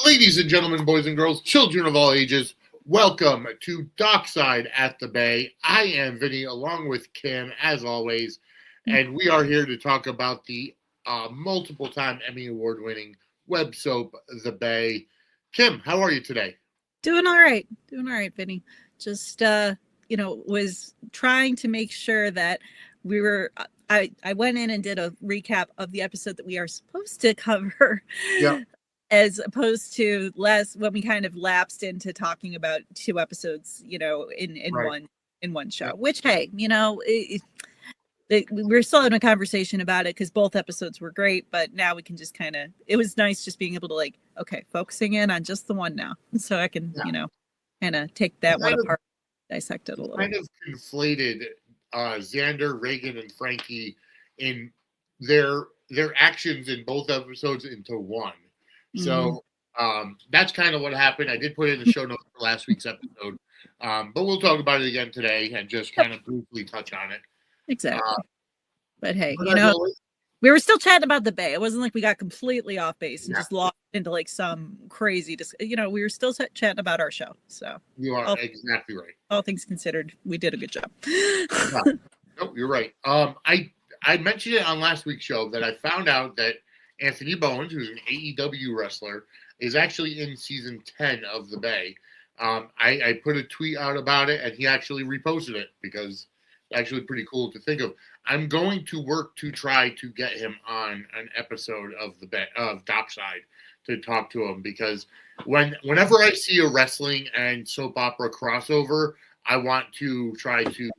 Ladies and gentlemen, boys and girls, children of all ages, welcome to Dockside at the Bay. I am Vinny, along with Kim, as always, and we are here to talk about the multiple-time Emmy Award-winning web soap, The Bay. Kim, how are you today? Doing all right, Vinny. Just, was trying to make sure that we were... I went in and did a recap of the episode that we are supposed to cover. Yeah. As opposed to when we kind of lapsed into talking about two episodes, in Right. one show. Which, hey, we're still having a conversation about it because both episodes were great, but now we can just it was nice just being able to focusing in on just the one now, so I can kind of take that one apart, dissect it a little. Kind of conflated Xander, Reagan, and Frankie in their actions in both episodes into one. So that's kind of what happened. I did put it in the show notes for last week's episode, but we'll talk about it again today and just kind of briefly touch on it. Exactly. But hey, we were still chatting about the Bay. It wasn't like we got completely off base and just lost into some crazy, we were still chatting about our show. So you are exactly right. All things considered, we did a good job. No, you're right. I mentioned it on last week's show that I found out that Anthony Bowens, who's an AEW wrestler, is actually in season 10 of The Bay. I put a tweet out about it, and he actually reposted it because it's actually pretty cool to think of. I'm going to work to try to get him on an episode of of Dockside to talk to him, because whenever I see a wrestling and soap opera crossover, I want to try to,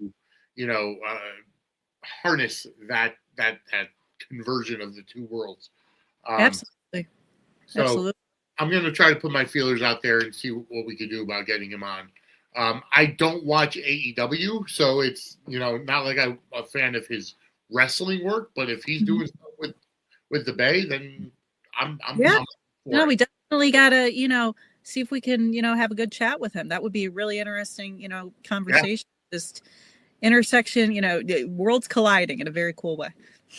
harness that conversion of the two worlds. Absolutely. So Absolutely. I'm going to try to put my feelers out there and see what we can do about getting him on. I don't watch AEW, so it's, not like I'm a fan of his wrestling work, but if he's doing stuff with the Bay, then I'm no, we definitely got to, see if we can, have a good chat with him. That would be a really interesting, conversation. Yeah. Just intersection, worlds colliding in a very cool way.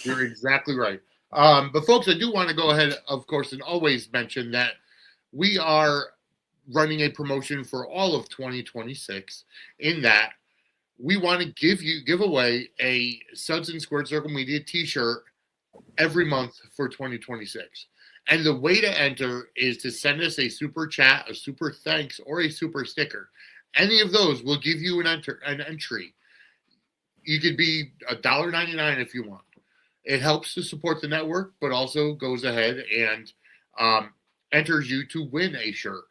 You're exactly right. But folks, I do want to go ahead, of course, and always mention that we are running a promotion for all of 2026, in that we want to give away a Suds and Squared Circle Media t-shirt every month for 2026. And the way to enter is to send us a super chat, a super thanks, or a super sticker. Any of those will give you an entry. You could be $1.99 if you want. It helps to support the network, but also goes ahead and enters you to win a shirt.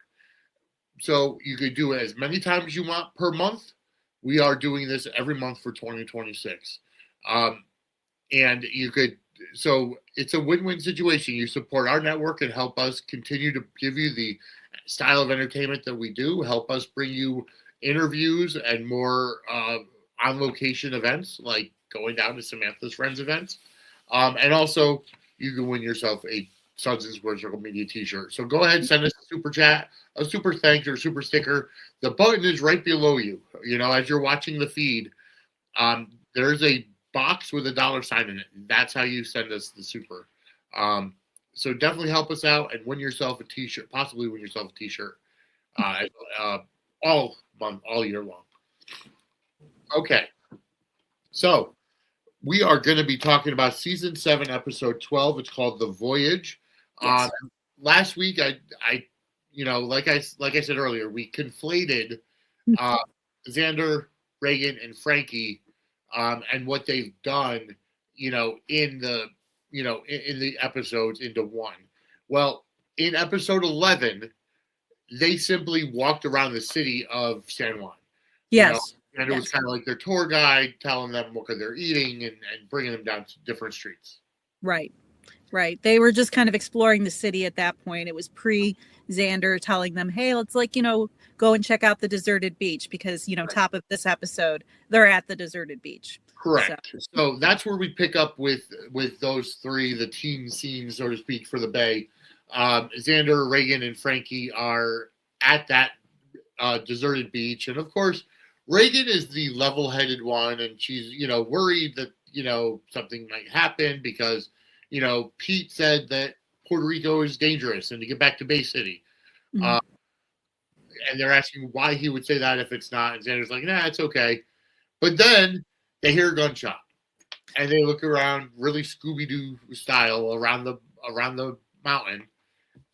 So you could do it as many times as you want per month. We are doing this every month for 2026. And so it's a win-win situation. You support our network and help us continue to give you the style of entertainment that we do, help us bring you interviews and more on-location events, like going down to Samantha's Friends events. And also, you can win yourself a Suds and Squared Circle Media t-shirt. So go ahead, send us a super chat, a super thanks, or a super sticker. The button is right below you. As you're watching the feed, there's a box with a $sign in it. That's how you send us the super. So definitely help us out and win yourself a t-shirt, possibly win yourself a t-shirt all month, all year long. Okay. So we are going to be talking about season 7, episode 12. It's called The Voyage. Yes. Last week, I like I said earlier, we conflated Xander, Reagan, and Frankie, and what they've done, in the episodes into one. Well, in episode 11, they simply walked around the city of San Juan. Yes. And it was kind of like their tour guide telling them what they're eating and bringing them down to different streets. Right. They were just kind of exploring the city at that point. It was pre-Xander telling them, hey, let's go and check out the deserted beach because, top of this episode, they're at the deserted beach. Correct. So that's where we pick up with those three, the teen scenes, so to speak, for the Bay. Xander, Reagan, and Frankie are at that deserted beach. And, of course, Reagan is the level-headed one, and she's, worried that, something might happen because, Pete said that Puerto Rico is dangerous and to get back to Bay City. Mhm. And they're asking why he would say that if it's not. And Xander's like, nah, it's okay. But then they hear a gunshot, and they look around, really Scooby Doo style, around the mountain.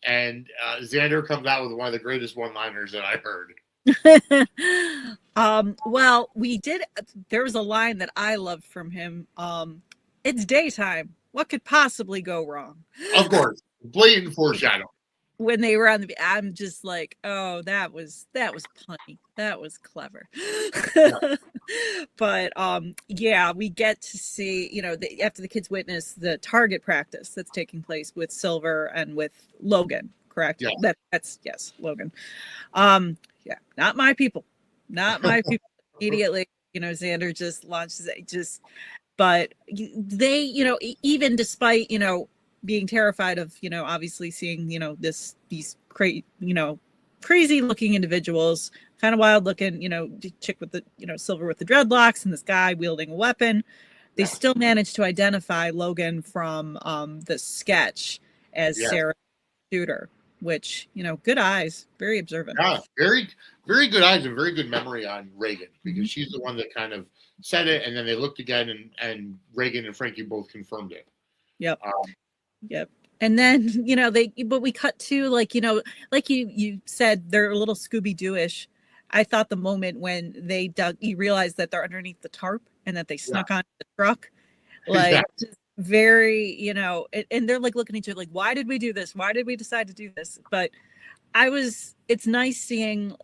And Xander comes out with one of the greatest one-liners that I heard. Well, there was a line that I loved from him. It's daytime. What could possibly go wrong? Of course, blatant foreshadow. When they were on the, I'm just like, oh, that was punny. That was clever. Yeah. But yeah, we get to see, after the kids witness the target practice that's taking place with Silver and with Logan, correct? Yeah. That's yes, Logan. Yeah, not my people. Not my people. Immediately, Xander just launches it, but they, even despite, being terrified of, obviously seeing, these crazy looking individuals, kind of wild looking, chick with the, Silver with the dreadlocks and this guy wielding a weapon. They still managed to identify Logan from the sketch as Sarah's shooter, which, good eyes, very observant. Yeah, very, very good eyes and very good memory on Reagan, because she's the one that kind of said it, and then they looked again, and Reagan and Frankie both confirmed it. Yep. Yep. And then, but we cut to like you said, they're a little Scooby-Doo-ish. I thought the moment when they you realized that they're underneath the tarp and that they snuck onto the truck, like just very, and they're like looking at each other like, why did we do this? Why did we decide to do this? But it's nice seeing,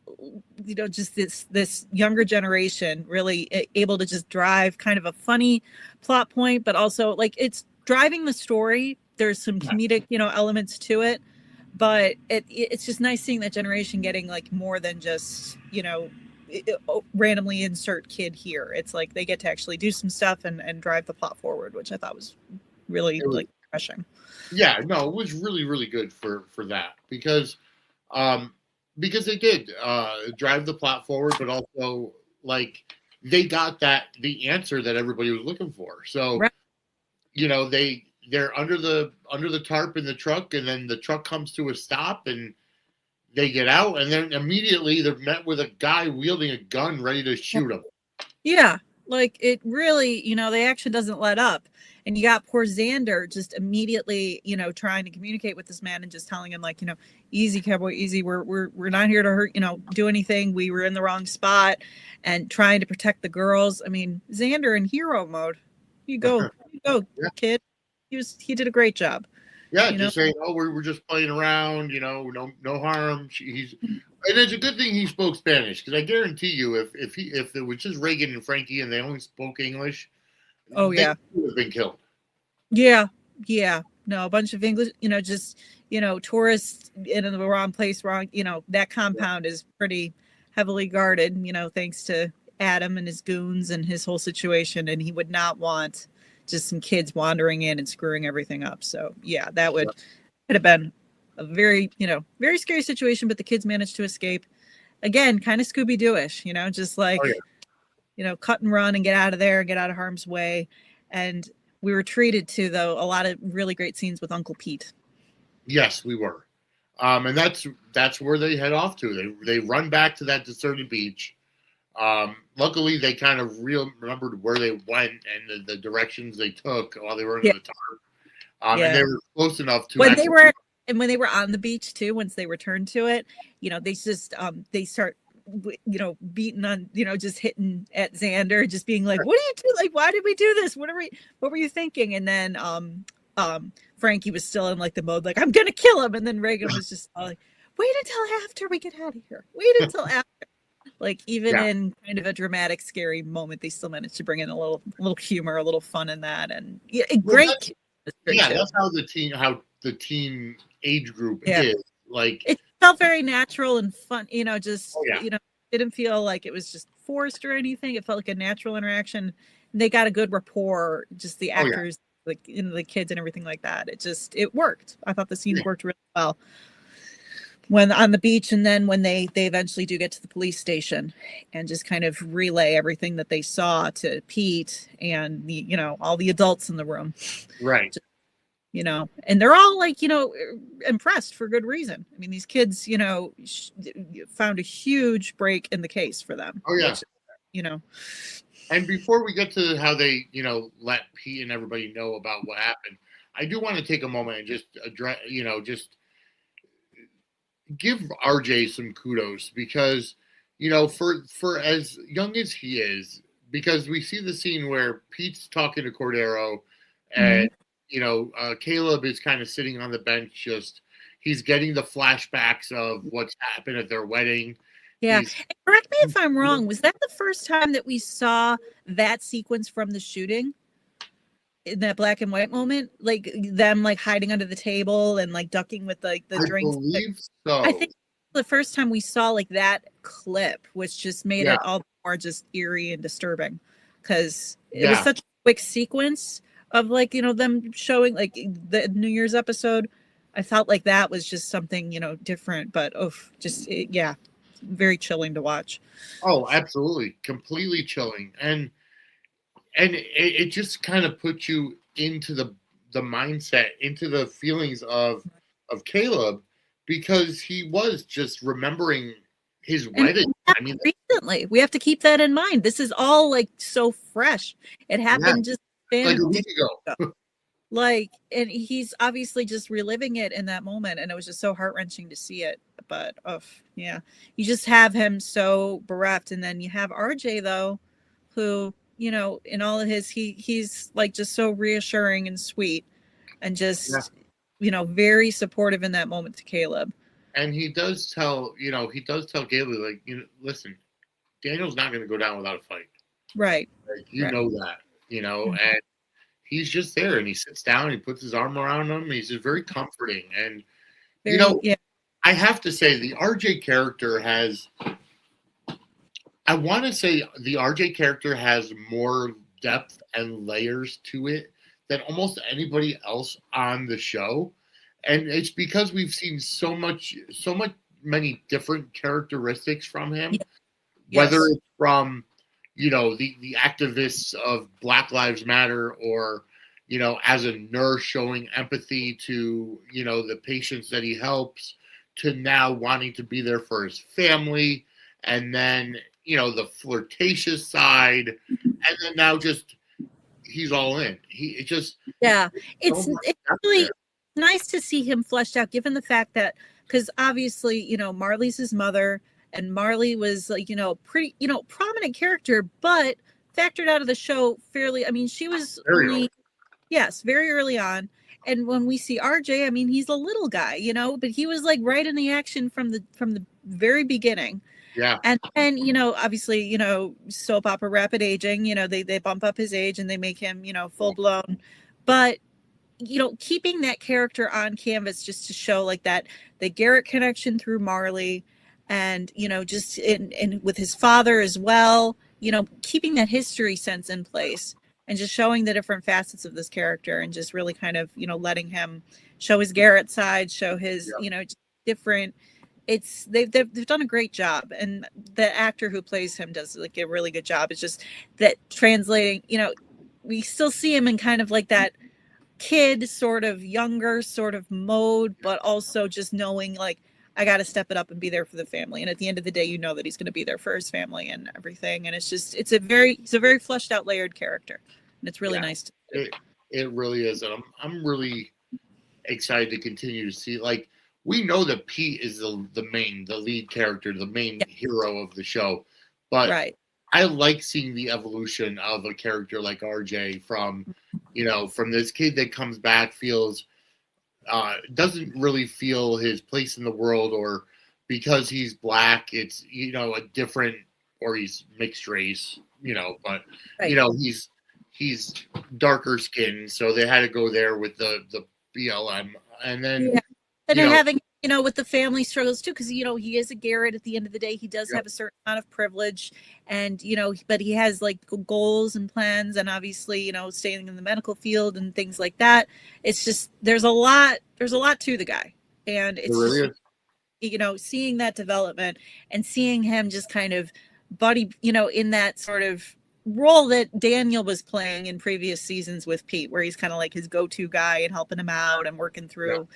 just this younger generation really able to just drive kind of a funny plot point, but also like it's driving the story. There's some comedic, elements to it, but it's just nice seeing that generation getting like more than just, randomly insert kid here. It's like they get to actually do some stuff and drive the plot forward, which I thought was really like refreshing. Yeah, no, it was really, really good for that, because they did drive the plot forward, but also like they got the answer that everybody was looking for. So, they're under the tarp in the truck, and then the truck comes to a stop, and they get out, and then immediately they're met with a guy wielding a gun ready to shoot them. Yeah, like it really, the action doesn't let up. And you got poor Xander just immediately, trying to communicate with this man and just telling him like, easy cowboy, easy. We're not here to hurt, do anything. We were in the wrong spot, and trying to protect the girls. I mean, Xander in hero mode. You go, kid. He did a great job. Yeah, just saying, oh, we're just playing around, no harm. And it's a good thing he spoke Spanish, because I guarantee you, if it was just Reagan and Frankie and they only spoke English, they would have been killed. Yeah, no, a bunch of English, just tourists in the wrong place, wrong. That compound is pretty heavily guarded, thanks to Adam and his goons and his whole situation, and he would not want just some kids wandering in and screwing everything up. So yeah, that would have been a very, very scary situation, but the kids managed to escape. Again, kind of Scooby-Doo-ish, just like, cut and run and get out of there, get out of harm's way. And we were treated to, though, a lot of really great scenes with Uncle Pete. Yes, we were. And that's where they head off to. They run back to that deserted beach. Luckily, they kind of remembered where they went and the directions they took while they were in the tarp. And they were close enough to when they were on the beach too. Once they returned to it, they just they start beating on, just hitting at Xander, just being like, "What are you doing? Like, why did we do this? What were you thinking?" And then Frankie was still in like the mode like, "I'm gonna kill him," and then Reagan was just like, "Wait until after we get out of here. Wait until after." Like even in kind of a dramatic, scary moment, they still managed to bring in a little humor, a little fun in that, and great. That's how the teen age group is. Like it felt very natural and fun. Didn't feel like it was just forced or anything. It felt like a natural interaction. They got a good rapport. Just the actors, like the kids and everything like that. It worked. I thought the scenes worked really well. When on the beach, and then when they eventually do get to the police station and just kind of relay everything that they saw to Pete and all the adults in the room. Right. and they're all like, impressed for good reason. I mean, these kids, found a huge break in the case for them. Oh yeah. Which, And before we get to how they, let Pete and everybody know about what happened, I do want to take a moment and just address, just give RJ some kudos because, for as young as he is, because we see the scene where Pete's talking to Cordero and, Caleb is kind of sitting on the bench, he's getting the flashbacks of what's happened at their wedding. Yeah. Correct me if I'm wrong. Was that the first time that we saw that sequence from the shooting? In that black and white moment, like them like hiding under the table and like ducking with like the drinks. I believe so. I think the first time we saw like that clip, which just made it all more just eerie and disturbing because it was such a quick sequence of like, them showing like the New Year's episode. I felt like that was just something, different, but very chilling to watch. Oh, absolutely. Completely chilling. And it just kind of puts you into the mindset, into the feelings of Caleb, because he was just remembering his wedding. I mean, recently, we have to keep that in mind. This is all like so fresh. It happened just like a week ago. And he's obviously just reliving it in that moment, and it was just so heart-wrenching to see it. But you just have him so bereft, and then you have RJ though, who, in all of his, he's like just so reassuring and sweet, and just very supportive in that moment to Caleb. And he does tell Caleb, like, listen, Daniel's not going to go down without a fight. Right. Like, know that, and he's just there, and he sits down, he puts his arm around him. He's just very comforting. And, I have to say the RJ character has, I want to say the RJ character has more depth and layers to it than almost anybody else on the show. And it's because we've seen so many different characteristics from him, whether it's from, the activists of Black Lives Matter or, as a nurse showing empathy to, the patients that he helps, to now wanting to be there for his family. And then, the flirtatious side. And then now just, he's all in. It's really nice to see him fleshed out, given the fact that, because obviously, Marley's his mother, and Marley was like, pretty, prominent character, but factored out of the show fairly. I mean, she was very early on. And when we see RJ, I mean, he's a little guy, but he was like right in the action from the very beginning. Yeah. And obviously, soap opera rapid aging, they bump up his age and they make him, full blown. But, keeping that character on canvas just to show like that, the Garrett connection through Marley and, just in with his father as well, keeping that history sense in place and just showing the different facets of this character and just really kind of, letting him show his Garrett side, show his, different. They've done a great job, and the actor who plays him does like a really good job. It's just that translating, we still see him in kind of like that kid sort of younger sort of mode, but also just knowing like, I got to step it up and be there for the family. And at the end of the day, that he's going to be there for his family and everything. And it's a very fleshed out, layered character. And it's really nice. It really is. And I'm really excited to continue to see, like, we know that Pete is the lead character, the main hero of the show. But I like seeing the evolution of a character like RJ from this kid that comes back, doesn't really feel his place in the world, or because he's black, it's, a different, or he's mixed race, but, he's darker skinned. So they had to go there with the BLM. And then, and having, with the family struggles too, because, he is a Garrett at the end of the day. He does have a certain amount of privilege, and, but he has like goals and plans, and obviously, staying in the medical field and things like that. It's just, there's a lot to the guy. And it's really just, seeing that development and seeing him just kind of in that sort of role that Daniel was playing in previous seasons with Pete, where he's kind of like his go-to guy and helping him out and working through,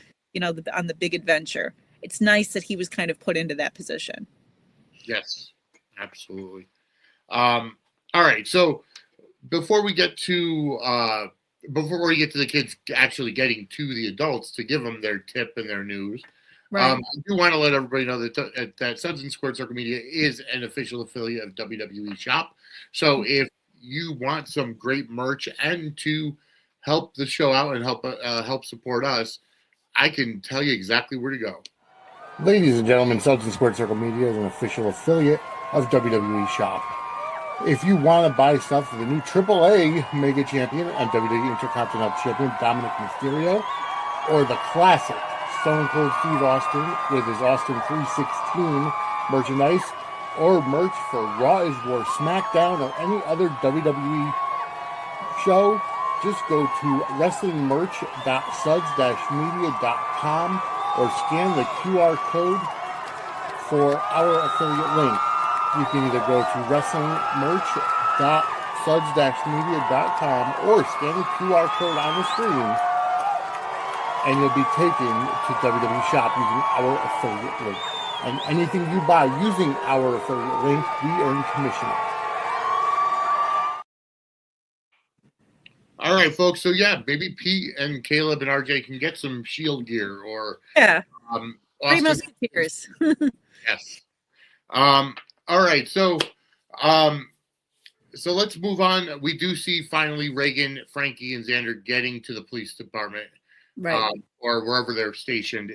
on the big adventure. It's nice that he was kind of put into that position. Yes, absolutely. All right, so before we get to the kids actually getting to the adults to give them their tip and their news, Right. I do want to let everybody know that Suds and Squared Circle Media is an official affiliate of WWE Shop. So if you want some great merch and to help the show out and help support us, I can tell you exactly where to go. Ladies and gentlemen, Suds and Squared Circle Media is an official affiliate of WWE Shop. If you want to buy stuff for the new AAA Mega Champion and WWE Intercontinental Champion Dominic Mysterio, or the classic Stone Cold Steve Austin with his Austin 316 merchandise, or merch for Raw is War, SmackDown, or any other WWE show, just go to wrestlingmerch.suds-media.com or scan the QR code for our affiliate link. You can either go to wrestlingmerch.suds-media.com or scan the QR code on the screen, and you'll be taken to WWE Shop using our affiliate link. And anything you buy using our affiliate link, we earn commission. All right, folks. So maybe Pete and Caleb and RJ can get some Shield gear or Three Musketeers. Yes. All right. So let's move on. We do see finally Reagan, Frankie, and Xander getting to the police department, Right. Or wherever they're stationed,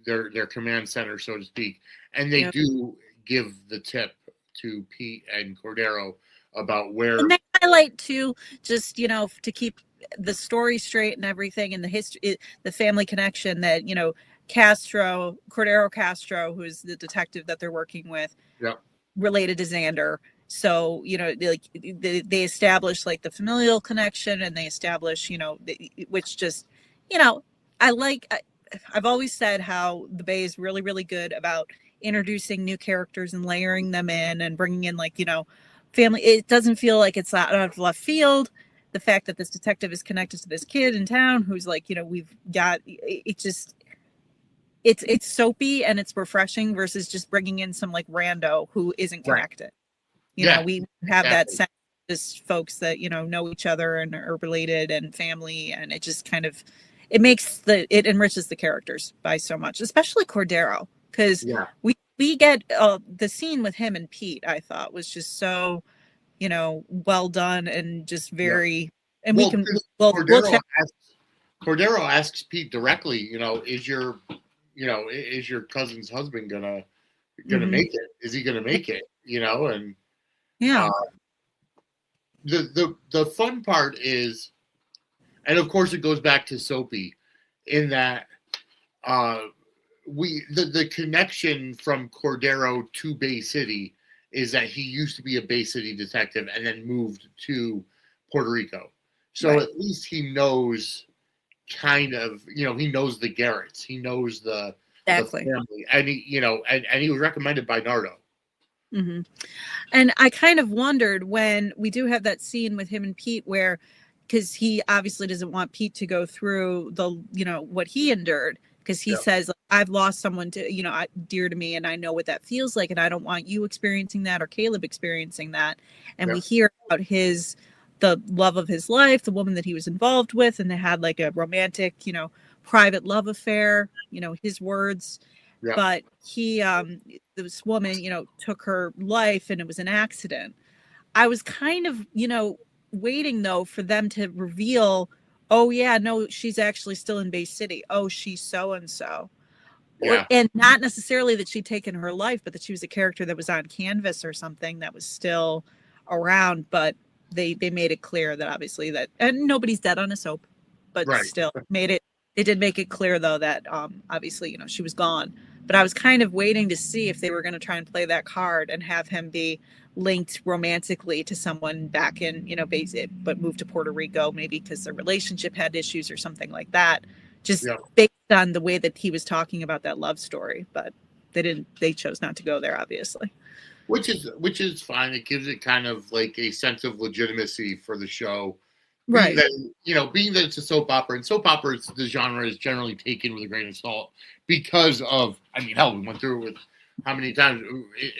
their command center, so to speak, and they do give the tip to Pete and Cordero about where. And they highlight too, just to keep the story straight and everything, and the history, the family connection that Cordero Castro, who's the detective that they're working with, related to Xander. So they establish like the familial connection, and they establish which just I've always said how the Bay is really, really good about introducing new characters and layering them in and bringing in family. It doesn't feel like it's out of left field. The fact that this detective is connected to this kid in town who's we've got it just it's soapy and it's refreshing versus just bringing in some rando who isn't connected. We have that sense of just folks that know each other and are related and family, and it just kind of it enriches the characters by so much, especially Cordero, because we get the scene with him and Pete, I thought was just so well done and just very and Cordero asks Pete directly, is your cousin's husband gonna make it? Is he gonna make it? And the fun part is, and of course it goes back to Soapy, in that the connection from Cordero to Bay City is that he used to be a Bay City detective and then moved to Puerto Rico. So at least he knows he knows the Garretts. He knows the family. And he was recommended by Nardo. Mm-hmm. And I kind of wondered when we do have that scene with him and Pete where, because he obviously doesn't want Pete to go through what he endured, because he says, I've lost someone dear to me, and I know what that feels like, and I don't want you experiencing that or Caleb experiencing that. And we hear about the love of his life, the woman that he was involved with, and they had a romantic, private love affair, his words. But this woman, took her life, and it was an accident. I was kind of, waiting though for them to reveal, oh yeah, no, she's actually still in Bay City. Oh, she's so-and-so. And not necessarily that she'd taken her life, but that she was a character that was on canvas or something that was still around. But they made it clear that obviously and nobody's dead on a soap, but still they did make it clear though that obviously, she was gone. But I was kind of waiting to see if they were going to try and play that card and have him be linked romantically to someone back in, but moved to Puerto Rico, maybe because their relationship had issues or something like that. Just based on the way that he was talking about that love story. But they chose not to go there, obviously. which is fine. It gives it kind of like a sense of legitimacy for the show. Right. Being that it's a soap opera, and soap operas, the genre is generally taken with a grain of salt because of, I mean, hell, we went through it with how many times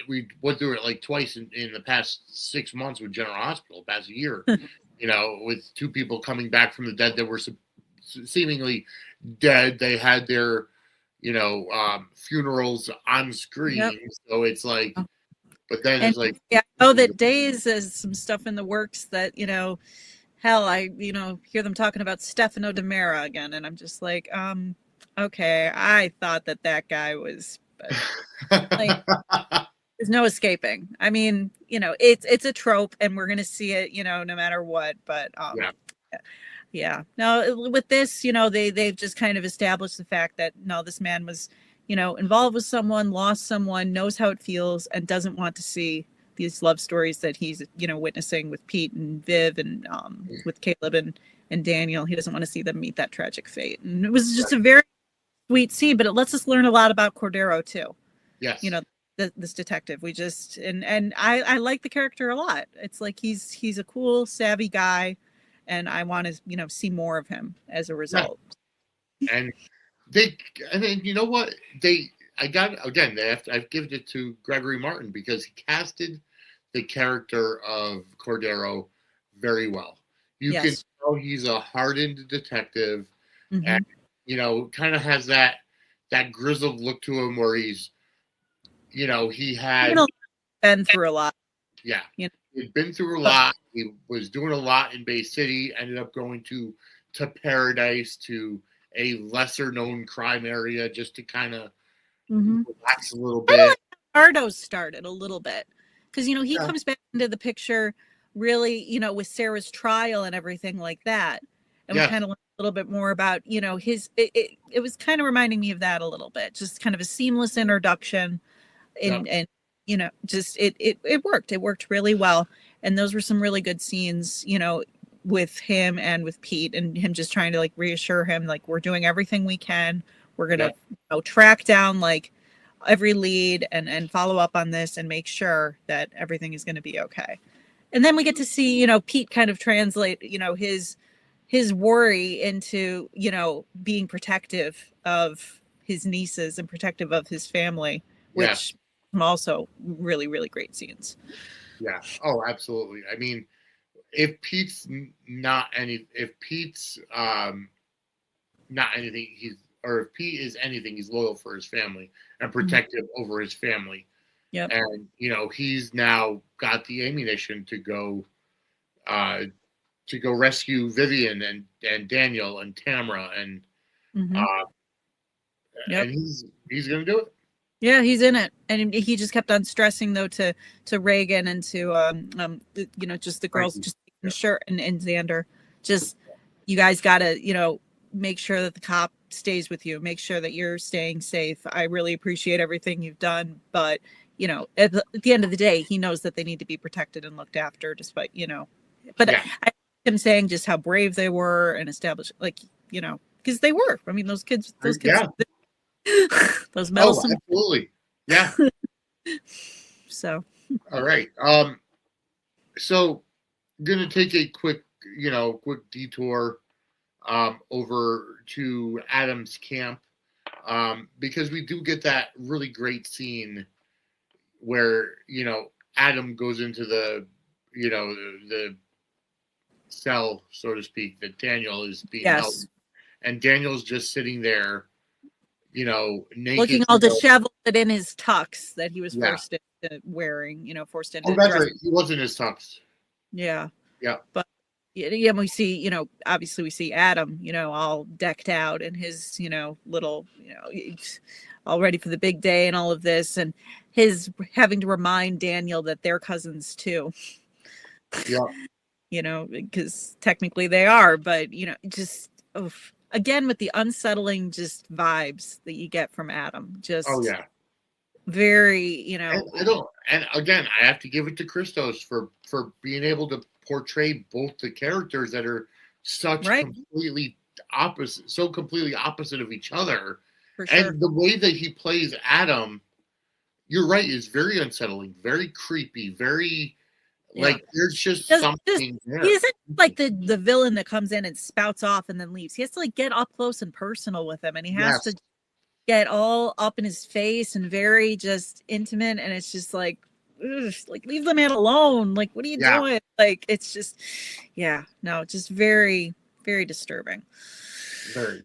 we went through it like twice in the past 6 months with General Hospital, past year, with two people coming back from the dead that were seemingly dead. They had their, funerals on screen. Yep. So it's like, but then And it's like, yeah, I know that Days has some stuff in the works that, hell, I, hear them talking about Stefano DiMera again. And I'm just like, okay, I thought that guy was, like, there's no escaping. I mean, it's a trope and we're going to see it, no matter what, but, yeah. No, with this, they've just kind of established the fact that, no, this man was, involved with someone, lost someone, knows how it feels, and doesn't want to see these love stories that he's, witnessing with Pete and Viv and with Caleb and Daniel. He doesn't want to see them meet that tragic fate. And it was just a very sweet scene, but it lets us learn a lot about Cordero too. Yes. This detective. We just, and I like the character a lot. It's like he's a cool, savvy guy, and I want to, see more of him as a result. Yeah. And then you know what? I've given it to Gregory Martin because he casted the character of Cordero very well. You can tell he's a hardened detective, and kind of has that grizzled look to him where he's, he had been through a lot. Yeah, he'd been through a lot. He was doing a lot in Bay City. Ended up going to Paradise, to a lesser known crime area, just to kind of relax a little bit. Like Ardo started a little bit because he comes back into the picture really, with Sarah's trial and everything like that, and we kind of learned a little bit more about his. It was kind of reminding me of that a little bit, just kind of a seamless introduction, and just it worked. It worked really well, and those were some really good scenes, with him and with Pete, and him just trying to like reassure him, like, we're doing everything we can. We're gonna track down like every lead and follow up on this and make sure that everything is going to be okay. And then we get to see, Pete kind of translate, his worry into, being protective of his nieces and protective of his family, which also really, really great scenes. Yeah. Oh, absolutely. I mean, if Pete's not anything, if Pete is anything, he's loyal for his family and protective over his family. Yep. And he's now got the ammunition to go rescue Vivian and Daniel and Tamara and and he's gonna do it. Yeah, he's in it, and he just kept on stressing though to Reagan and to just the girls, just sure, and Xander, just, you guys gotta make sure that the cop stays with you, make sure that you're staying safe. I really appreciate everything you've done, but at the end of the day, he knows that they need to be protected and looked after, despite but I him saying just how brave they were and established, like, because they were. I mean, those kids those meddlesome. Absolutely. Yeah. So all right. So I'm gonna take a quick detour over to Adam's camp, because we do get that really great scene where Adam goes into the the cell, so to speak, that Daniel is being held, and Daniel's just sitting there, naked, looking all disheveled, but in his tux that he was forced into wearing, forced into. Oh, that's right. He was in his tux. Yeah. Yeah. But we see, obviously we see Adam, all decked out in his, little, all ready for the big day and all of this, and his having to remind Daniel that they're cousins too. Yeah. Because technically they are, but just again with the unsettling just vibes that you get from Adam, just very, and again, I have to give it to Christos for being able to portray both the characters that are such completely opposite of each other. For sure. And the way that he plays Adam, you're right, is very unsettling, very creepy, very Yeah. like there's just Does- something there. He isn't like the villain that comes in and spouts off and then leaves. He has to like get up close and personal with him, and he has Yes. to get all up in his face and very just intimate. And it's just like, ugh, like leave the man alone. Like, what are you Yeah. doing? Like, it's just, yeah, no, just very, very disturbing. Very.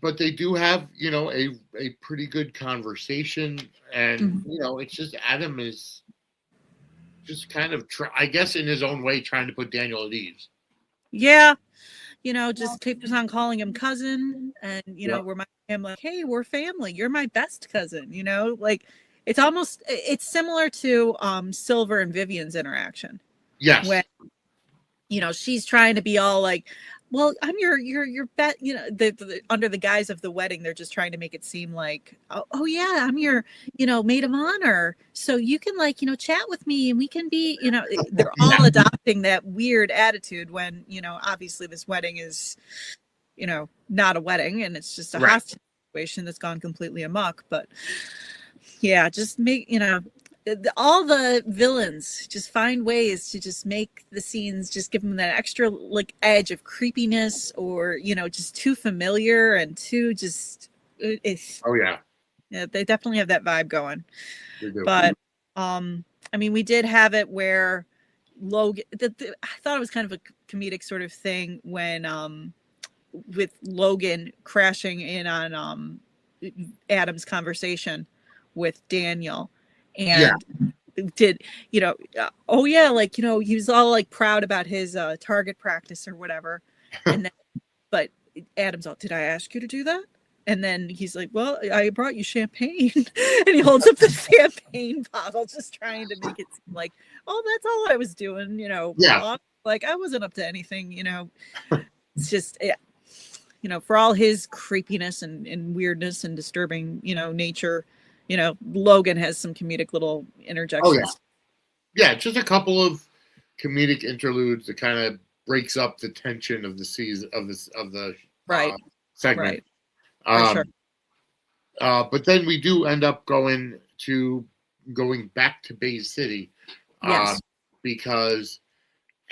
But they do have, you know, a pretty good conversation, and you know, it's just Adam is just kind of I guess in his own way trying to put Daniel at ease. Yeah. You know, just keeps on calling him cousin, and you know, Yeah. remind him like, hey, we're family. You're my best cousin. You know, like it's similar to Silver and Vivian's interaction. Yes. When you know she's trying to be all like, well, I'm your bet. You know, under the guise of the wedding, they're just trying to make it seem like, oh yeah, I'm your, you know, maid of honor, so you can like, you know, chat with me and we can be, you know, they're all adopting that weird attitude when, you know, obviously this wedding is, you know, not a wedding and it's just a hostage situation that's gone completely amok. But yeah, just make, you know, all the villains just find ways to just make the scenes, just give them that extra like edge of creepiness, or you know, just too familiar and too just Oh yeah, they definitely have that vibe going. they do. But I mean, we did have it where Logan, I thought it was kind of a comedic sort of thing when with Logan crashing in on Adam's conversation with Daniel, and did, you know, oh yeah, like, you know, he was all like proud about his target practice or whatever, and then, but Adam's all, did I ask you to do that? And then he's like, well, I brought you champagne, and he holds up the champagne bottle, just trying to make it seem like, oh, that's all I was doing, you know. Yeah. Like I wasn't up to anything, you know. It's just, yeah, you know, for all his creepiness and weirdness and disturbing, you know, nature, you know, Logan has some comedic little interjections. Oh yeah, just a couple of comedic interludes that kind of breaks up the tension of the season of the segment. Right. Sure. But then we do end up going back to Bay City, Yes. because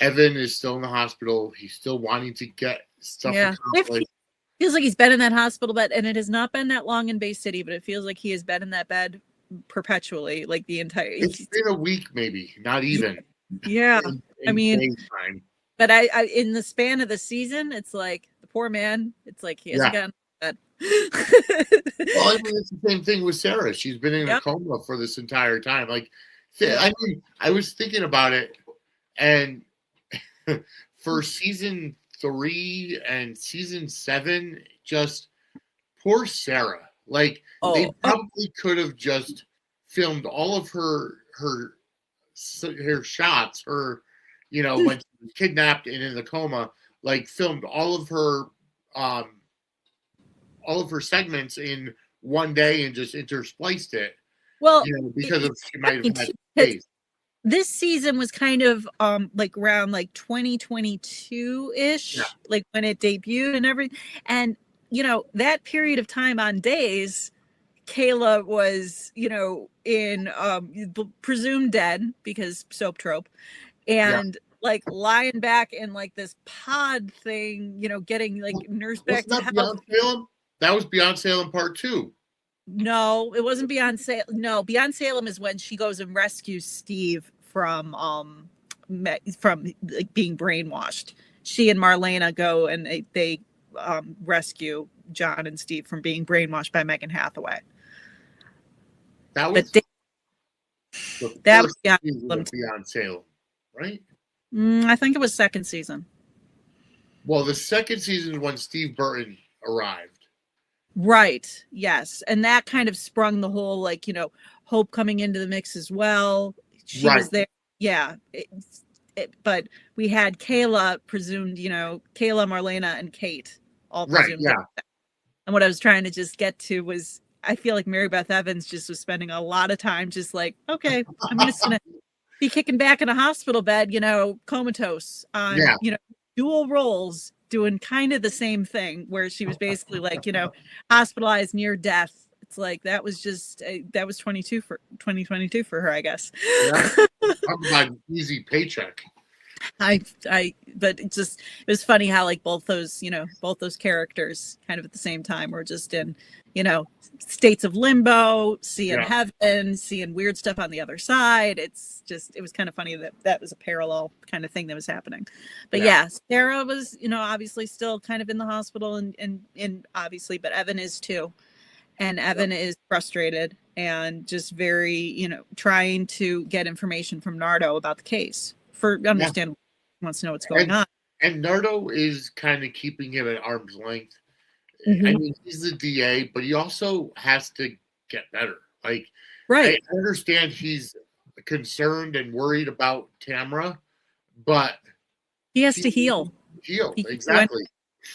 Evan is still in the hospital. He's still wanting to get stuff accomplished. Feels like he's been in that hospital bed, and it has not been that long in Bay City, but it feels like he has been in that bed perpetually, like the entire. It's been a week, maybe not even. Yeah, I mean, but I in the span of the season, it's like the poor man. It's like he hasn't gotten bed. Well, I mean, it's the same thing with Sarah. She's been in a coma for this entire time. Like, I mean, I was thinking about it, and for season 3 and season 7, just poor Sarah. Like, they probably could have just filmed all of her shots, her, you know, when she was kidnapped and in the coma, like filmed all of her segments in one day and just interspliced it. Well, you know, because of she might have had space. This season was kind of like around like 2022-ish, like when it debuted and everything. And, you know, that period of time on days, Kayla was, you know, in presumed dead because soap trope, and like lying back in like this pod thing, you know, getting like nursed back to health. That was Beyond Salem Part 2. No, it wasn't Beyond Salem. No, Beyond Salem is when she goes and rescues Steve from like being brainwashed. She and Marlena go and they rescue John and Steve from being brainwashed by Megan Hathaway. That was Beyond Salem, right? I think it was second season. Well, the second season is when Steve Burton arrived. Right. Yes. And that kind of sprung the whole, like, you know, Hope coming into the mix as well. She was there. Yeah. But we had Kayla presumed, you know, Kayla, Marlena, and Kate all presumed. Right. Yeah. And what I was trying to just get to was, I feel like Mary Beth Evans just was spending a lot of time just like, okay, I'm just going to be kicking back in a hospital bed, you know, comatose on, you know, dual roles doing kind of the same thing where she was basically like, hospitalized near death. It's like that was just that was 2022 for her, I guess. Yeah, talk about an easy paycheck. But it was funny how like both those characters kind of at the same time were just in, states of limbo, seeing heaven, seeing weird stuff on the other side. It was kind of funny that was a parallel kind of thing that was happening. But Sarah was, obviously still kind of in the hospital and obviously, but Evan is too. And Evan is frustrated and just very, trying to get information from Nardo about the case. Understand wants to know what's going on. And Nardo is kind of keeping him at arm's length. Mm-hmm. I mean, he's the DA, but he also has to get better. Like, right. I understand he's concerned and worried about Tamara, but he has to heal. Exactly.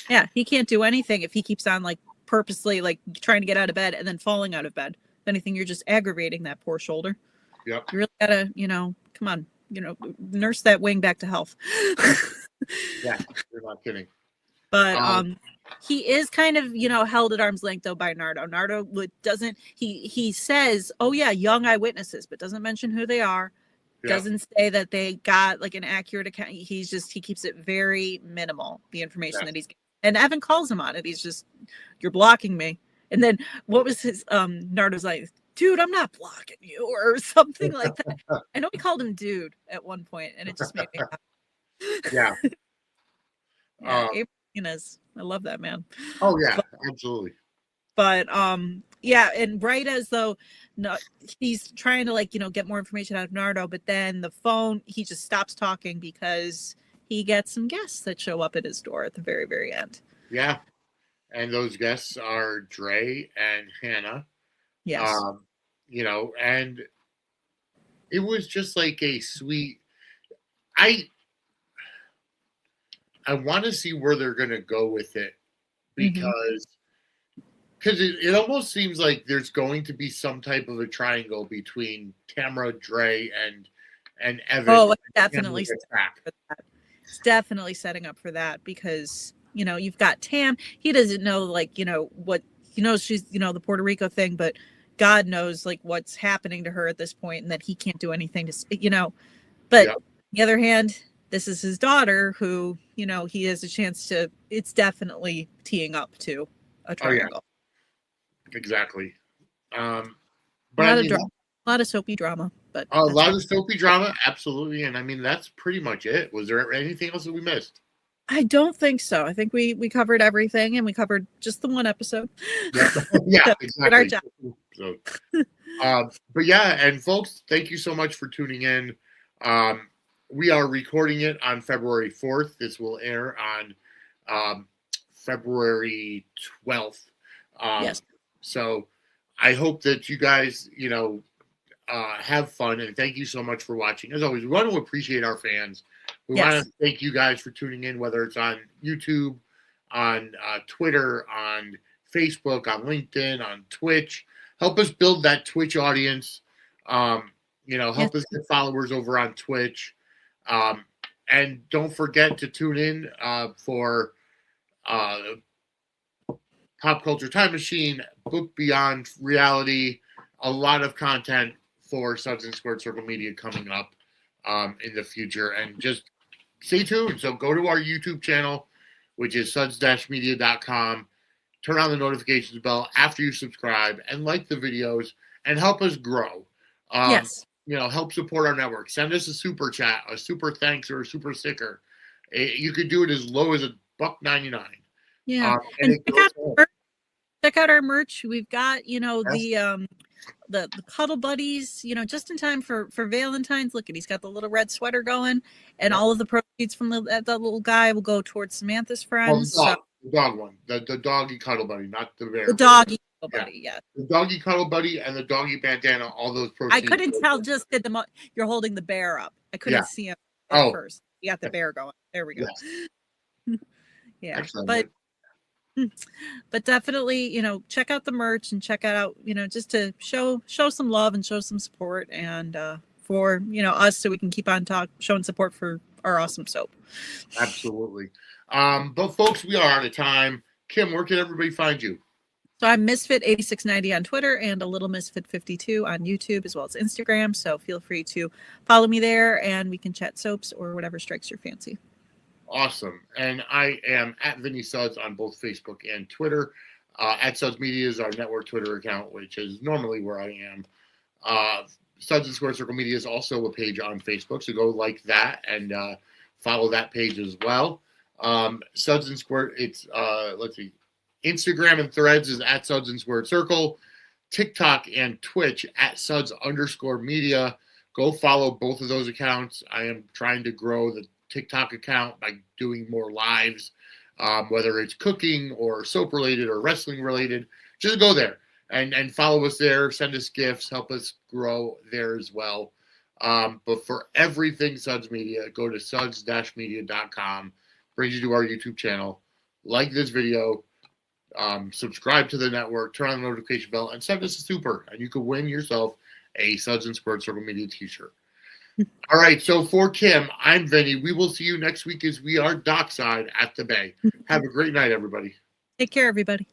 Yeah, he can't do anything if he keeps on like purposely like trying to get out of bed and then falling out of bed. If anything, you're just aggravating that poor shoulder. Yep. You really gotta, come on, nurse that wing back to health. Yeah, you're not kidding. But he is kind of, held at arm's length though by Nardo. Nardo doesn't he says, oh yeah, young eyewitnesses, but doesn't mention who they are. Yeah. Doesn't say that they got like an accurate account. He keeps it very minimal, the information that he's getting. And Evan calls him on it. He's just, you're blocking me. And then what was his Nardo's like, dude, I'm not blocking you or something like that. I know he called him dude at one point, and it just made me happy. Yeah. Inez, I love that man. Oh yeah, absolutely. But and right as though he's trying to like, get more information out of Nardo, but then the phone, he just stops talking because he gets some guests that show up at his door at the very, very end. Yeah. And those guests are Dre and Hannah. Yes. And it was just like a sweet, I want to see where they're going to go with it because it almost seems like there's going to be some type of a triangle between Tamara, Dre, and Evan. Oh, definitely. It's definitely setting up for that because, you've got Tam. He doesn't know, like, what, she's, the Puerto Rico thing, but God knows, like, what's happening to her at this point and that he can't do anything to, But on the other hand, this is his daughter who, he has a chance to, it's definitely teeing up to a triangle. Oh, yeah. Exactly. But a lot of soapy drama. But a lot of soapy drama, absolutely. And I mean, that's pretty much it. Was there anything else that we missed? I don't think so. I think we covered everything, and we covered just the one episode. Yeah, exactly. Our job. So, but yeah, and folks, thank you so much for tuning in. We are recording it on February 4th. This will air on February 12th. Yes. So I hope that you guys, have fun, and thank you so much for watching. As always, we want to appreciate our fans. We want to thank you guys for tuning in, whether it's on YouTube, on Twitter, on Facebook, on LinkedIn, on Twitch. Help us build that Twitch audience. Help us get followers over on Twitch. And don't forget to tune in for Pop Culture Time Machine, Book Beyond Reality, a lot of content for Suds and Squared Circle Media coming up in the future. And just stay tuned. So go to our YouTube channel, which is suds-media.com. Turn on the notifications bell after you subscribe and like the videos and help us grow. Help support our network. Send us a super chat, a super thanks, or a super sticker. You could do it as low as $1.99. Yeah. And check out our merch. We've got, the Cuddle Buddies, just in time for Valentine's. Look at, he's got the little red sweater going, and all of the proceeds from that little guy will go towards Samantha's friends. The dog one, the doggy Cuddle Buddy, not the bear. The doggy Cuddle Buddy, yeah. The doggy Cuddle Buddy and the doggy bandana, all those proceeds. I couldn't tell just that you're holding the bear up. I couldn't see him at first. You got the bear going. There we go. Yes. Yeah. Excellent. But definitely, check out the merch and check out, just to show some love and show some support and for, us so we can keep on showing support for our awesome soap. Absolutely. But folks, we are out of time. Kim, where can everybody find you? So I'm Misfit8690 on Twitter and a Little Misfit52 on YouTube as well as Instagram. So feel free to follow me there and we can chat soaps or whatever strikes your fancy. Awesome. And I am at Vinny Suds on both Facebook and Twitter. At Suds Media is our network Twitter account, which is normally where I am. Suds and Square Circle Media is also a page on Facebook, so go like that and follow that page as well. Suds and Square, it's let's see, Instagram and Threads is at Suds and Square Circle, TikTok and Twitch at Suds_media. Go follow both of those accounts. I am trying to grow the TikTok account by doing more lives, whether it's cooking or soap related or wrestling related. Just go there and follow us there. Send us gifts, help us grow there as well. But for everything Suds Media, go to suds-media.com. Brings you to our YouTube channel. Like this video, subscribe to the network, turn on the notification bell, and send us a super, and you could win yourself a Suds and Squared Circle Media t-shirt. All right, so for Kim, I'm Vinny. We will see you next week as we are Dockside at the Bay. Have a great night, everybody. Take care, everybody.